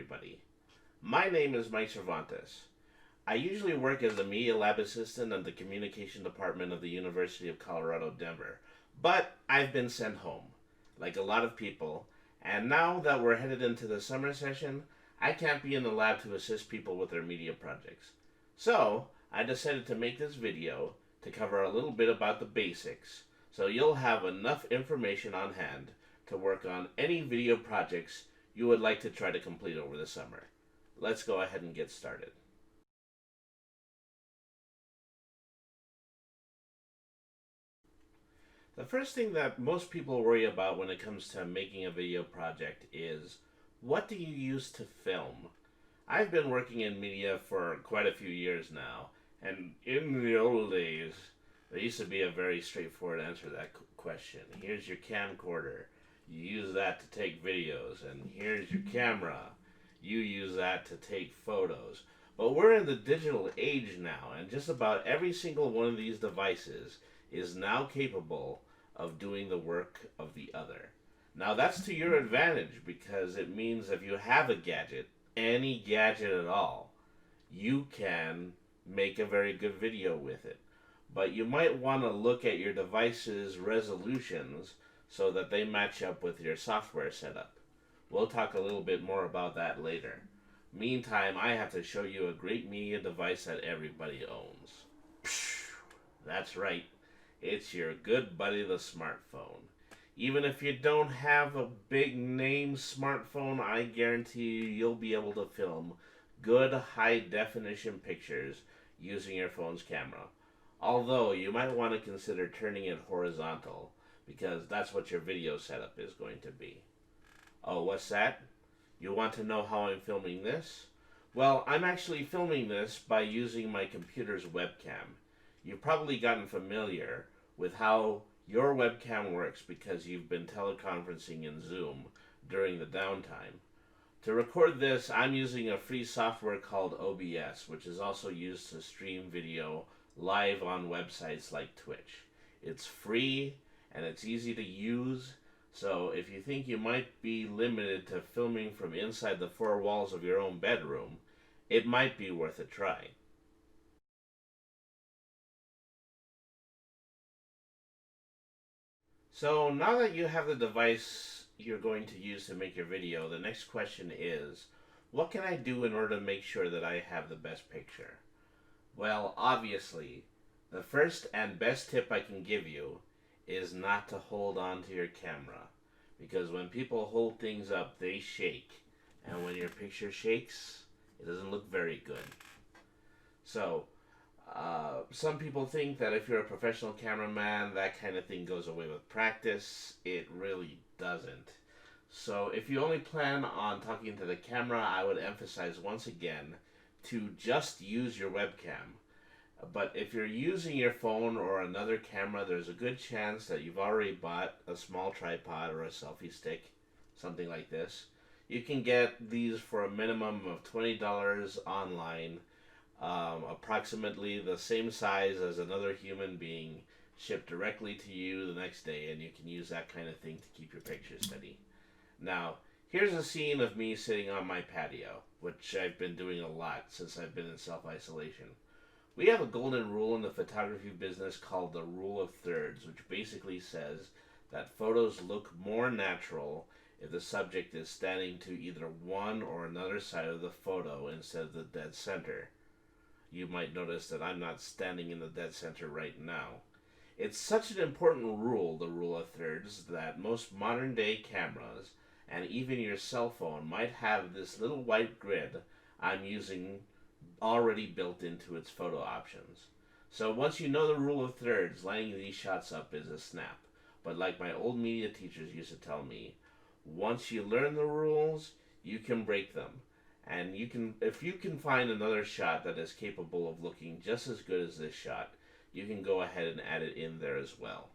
everybody. My name is Mike Cervantes. I usually work as a Media Lab Assistant in the Communication Department of the University of Colorado, Denver. But I've been sent home, like a lot of people, and now that we're headed into the summer session, I can't be in the lab to assist people with their media projects. So, I decided to make this video to cover a little bit about the basics, so you'll have enough information on hand to work on any video projects you would like to try to complete over the summer. Let's go ahead and get started. The first thing that most people worry about when it comes to making a video project is, what do you use to film? I've been working in media for quite a few years now, and in the old days, there used to be a very straightforward answer to that question. Here's your camcorder. You use that to take videos, and here's your camera. You use that to take photos. But we're in the digital age now, and just about every single one of these devices is now capable of doing the work of the other. Now that's to your advantage, because it means if you have a gadget, any gadget at all, you can make a very good video with it. But you might want to look at your device's resolutions so that they match up with your software setup. We'll talk a little bit more about that later. Meantime, I have to show you a great media device that everybody owns. That's right, it's your good buddy the smartphone. Even if you don't have a big name smartphone, I guarantee you'll be able to film good high definition pictures using your phone's camera. Although you might want to consider turning it horizontal, because that's what your video setup is going to be. Oh, what's that? You want to know how I'm filming this? Well, I'm actually filming this by using my computer's webcam. You've probably gotten familiar with how your webcam works because you've been teleconferencing in Zoom during the downtime. To record this, I'm using a free software called OBS, which is also used to stream video live on websites like Twitch. It's free and it's easy to use, so if you think you might be limited to filming from inside the four walls of your own bedroom, it might be worth a try. So now that you have the device you're going to use to make your video, the next question is, what can I do in order to make sure that I have the best picture? Well, obviously, the first and best tip I can give you is not to hold on to your camera. Because when people hold things up, they shake. And when your picture shakes, it doesn't look very good. So, some people think that if you're a professional cameraman, that kind of thing goes away with practice. It really doesn't. So if you only plan on talking to the camera, I would emphasize once again to just use your webcam. But if you're using your phone or another camera, there's a good chance that you've already bought a small tripod or a selfie stick, something like this. You can get these for a minimum of $20 online, approximately the same size as another human being, shipped directly to you the next day, and you can use that kind of thing to keep your picture steady. Now, here's a scene of me sitting on my patio, which I've been doing a lot since I've been in self-isolation. We have a golden rule in the photography business called the rule of thirds, which basically says that photos look more natural if the subject is standing to either one or another side of the photo instead of the dead center. You might notice that I'm not standing in the dead center right now. It's such an important rule, the rule of thirds, that most modern day cameras and even your cell phone might have this little white grid I'm using already built into its photo options. So once you know the rule of thirds, lining these shots up is a snap. But like my old media teachers used to tell me, once you learn the rules, you can break them. And if you can find another shot that is capable of looking just as good as this shot, you can go ahead and add it in there as well.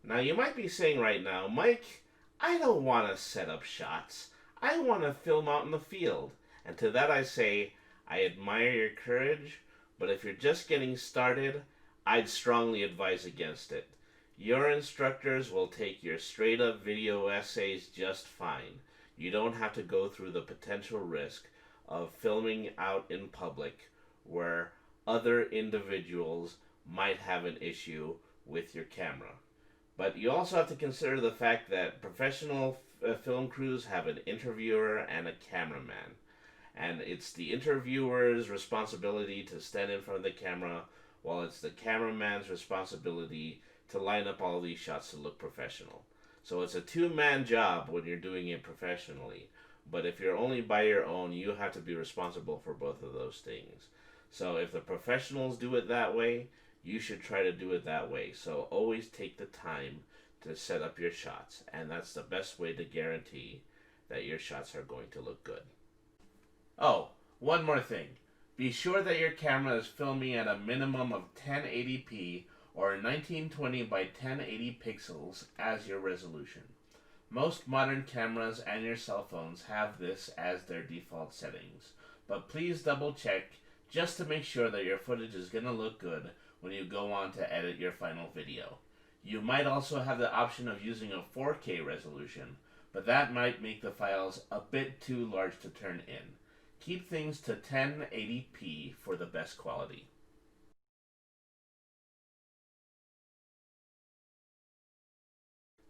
Now you might be saying right now, Mike, I don't want to set up shots. I want to film out in the field. And to that I say, I admire your courage, but if you're just getting started, I'd strongly advise against it. Your instructors will take your straight-up video essays just fine. You don't have to go through the potential risk of filming out in public where other individuals might have an issue with your camera. But you also have to consider the fact that professional film crews have an interviewer and a cameraman. And it's the interviewer's responsibility to stand in front of the camera, while it's the cameraman's responsibility to line up all these shots to look professional. So it's a two-man job when you're doing it professionally. But if you're only by your own, you have to be responsible for both of those things. So if the professionals do it that way, you should try to do it that way. So always take the time to set up your shots, and that's the best way to guarantee that your shots are going to look good. Oh, one more thing. Be sure that your camera is filming at a minimum of 1080p or 1920 by 1080 pixels as your resolution. Most modern cameras and your cell phones have this as their default settings, but please double check just to make sure that your footage is going to look good when you go on to edit your final video. You might also have the option of using a 4K resolution, but that might make the files a bit too large to turn in. Keep things to 1080p for the best quality.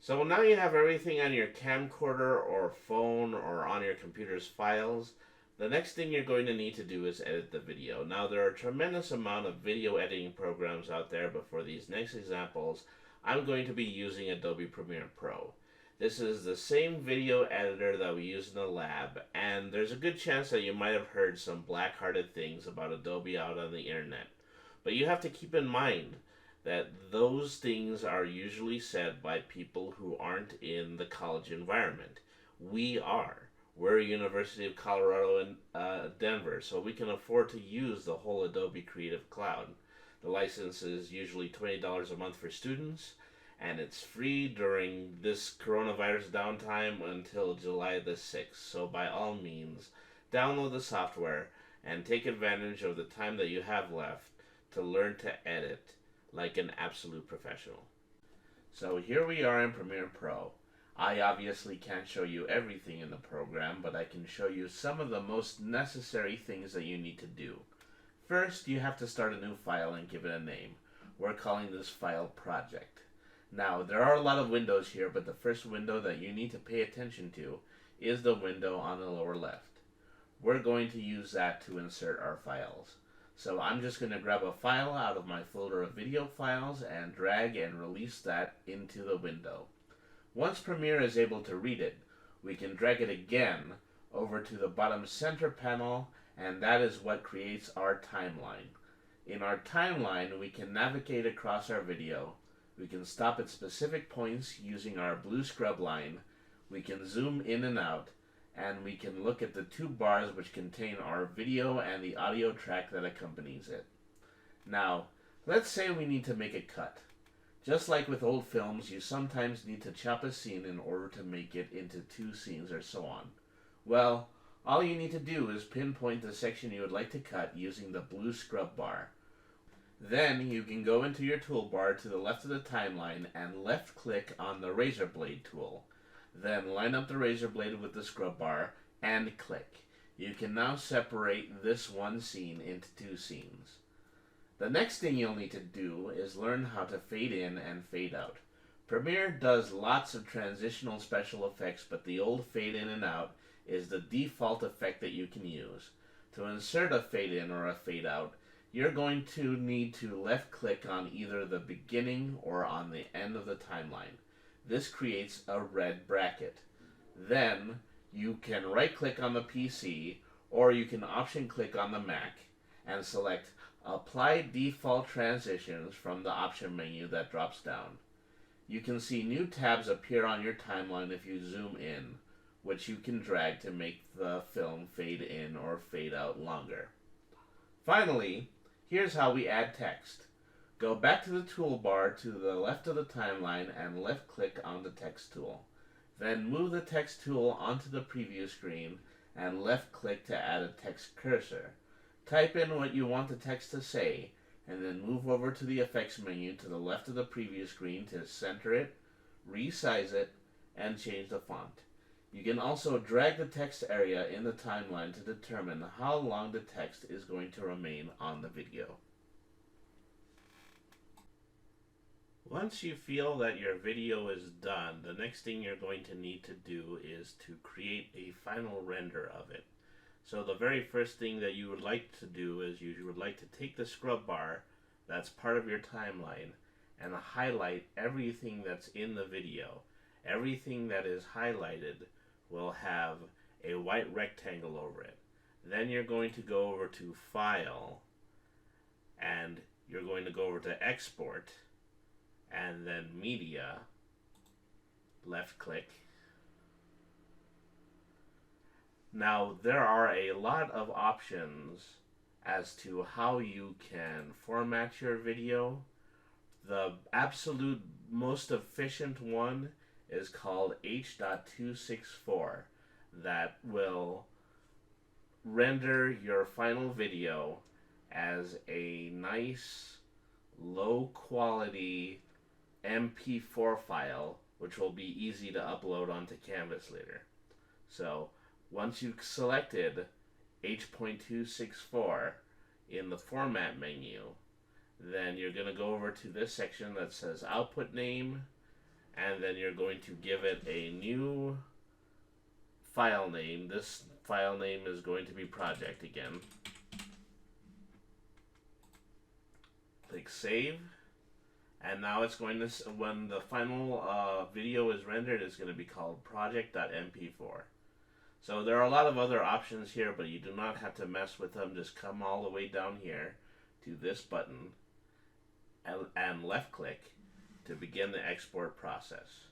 So now you have everything on your camcorder or phone or on your computer's files. The next thing you're going to need to do is edit the video. Now there are a tremendous amount of video editing programs out there, but for these next examples, I'm going to be using Adobe Premiere Pro. This is the same video editor that we use in the lab, and there's a good chance that you might have heard some black-hearted things about Adobe out on the internet. But you have to keep in mind that those things are usually said by people who aren't in the college environment. We are. We're University of Colorado in Denver, so we can afford to use the whole Adobe Creative Cloud. The license is usually $20 a month for students, and it's free during this coronavirus downtime until July the 6th. So by all means, download the software and take advantage of the time that you have left to learn to edit like an absolute professional. So here we are in Premiere Pro. I obviously can't show you everything in the program, but I can show you some of the most necessary things that you need to do. First, you have to start a new file and give it a name. We're calling this file Project. Now, there are a lot of windows here, but the first window that you need to pay attention to is the window on the lower left. We're going to use that to insert our files. So I'm just going to grab a file out of my folder of video files and drag and release that into the window. Once Premiere is able to read it, we can drag it again over to the bottom center panel, and that is what creates our timeline. In our timeline, we can navigate across our video. We can stop at specific points using our blue scrub line. We can zoom in and out, and we can look at the two bars which contain our video and the audio track that accompanies it. Now, let's say we need to make a cut. Just like with old films, you sometimes need to chop a scene in order to make it into two scenes or so on. Well, all you need to do is pinpoint the section you would like to cut using the blue scrub bar. Then you can go into your toolbar to the left of the timeline and left-click on the razor blade tool. Then line up the razor blade with the scrub bar and click. You can now separate this one scene into two scenes. The next thing you'll need to do is learn how to fade in and fade out. Premiere does lots of transitional special effects, but the old fade in and out is the default effect that you can use. To insert a fade in or a fade out, you're going to need to left click on either the beginning or on the end of the timeline. This creates a red bracket. Then you can right click on the PC, or you can option click on the Mac and select Apply Default Transitions from the option menu that drops down. You can see new tabs appear on your timeline if you zoom in, which you can drag to make the film fade in or fade out longer. Finally, here's how we add text. Go back to the toolbar to the left of the timeline and left click on the text tool. Then move the text tool onto the preview screen and left click to add a text cursor. Type in what you want the text to say, and then move over to the effects menu to the left of the preview screen to center it, resize it, and change the font. You can also drag the text area in the timeline to determine how long the text is going to remain on the video. Once you feel that your video is done, the next thing you're going to need to do is to create a final render of it. So the very first thing that you would like to do is you would like to take the scrub bar that's part of your timeline and highlight everything that's in the video. Everything that is highlighted will have a white rectangle over it. Then you're going to go over to File, and you're going to go over to Export, and then Media, left click. Now there are a lot of options as to how you can format your video. The absolute most efficient one is called H.264 that will render your final video as a nice low quality MP4 file, which will be easy to upload onto Canvas later. So once you've selected H.264 in the format menu, then you're going to go over to this section that says output name, and then you're going to give it a new file name. This file name is going to be project again. Click save, and now it's going to, when the final video is rendered, it's going to be called project.mp4. So there are a lot of other options here, but you do not have to mess with them. Just come all the way down here to this button and left click to begin the export process.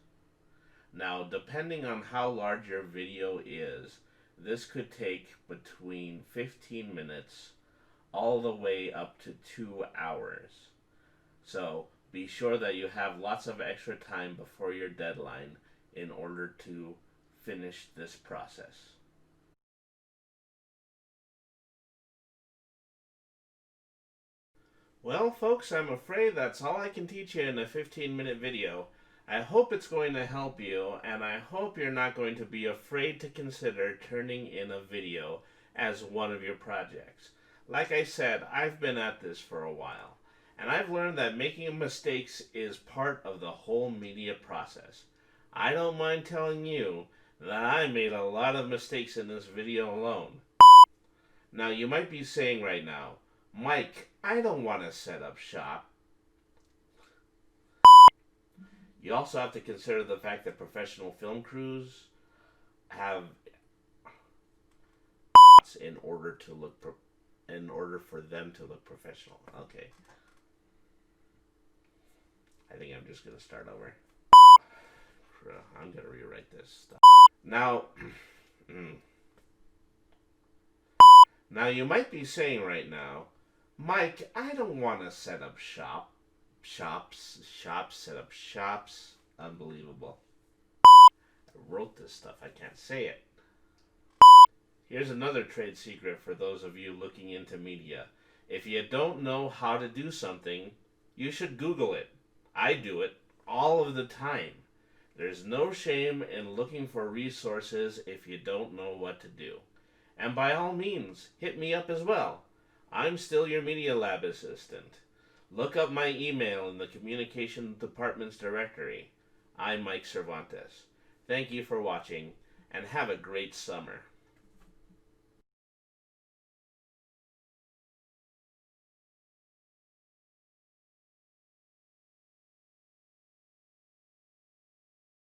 Now, depending on how large your video is, this could take between 15 minutes all the way up to 2 hours. So be sure that you have lots of extra time before your deadline in order to finish this process. Well, folks, I'm afraid that's all I can teach you in a 15-minute video. I hope it's going to help you, and I hope you're not going to be afraid to consider turning in a video as one of your projects. Like I said, I've been at this for a while, and I've learned that making mistakes is part of the whole media process. I don't mind telling you that I made a lot of mistakes in this video alone. Now, you might be saying right now, Mike, I don't want to set up shop. You also have to consider the fact that professional film crews have in order for them to look professional. Okay. I think I'm just going to start over. I'm going to rewrite this stuff. Now, now you might be saying right now, Mike, I don't want to set up set up shops. Unbelievable. I wrote this stuff, I can't say it. Here's another trade secret for those of you looking into media. If you don't know how to do something, you should Google it. I do it all of the time. There's no shame in looking for resources if you don't know what to do. And by all means, hit me up as well. I'm still your Media Lab Assistant. Look up my email in the Communication Department's directory. I'm Mike Cervantes. Thank you for watching, and have a great summer.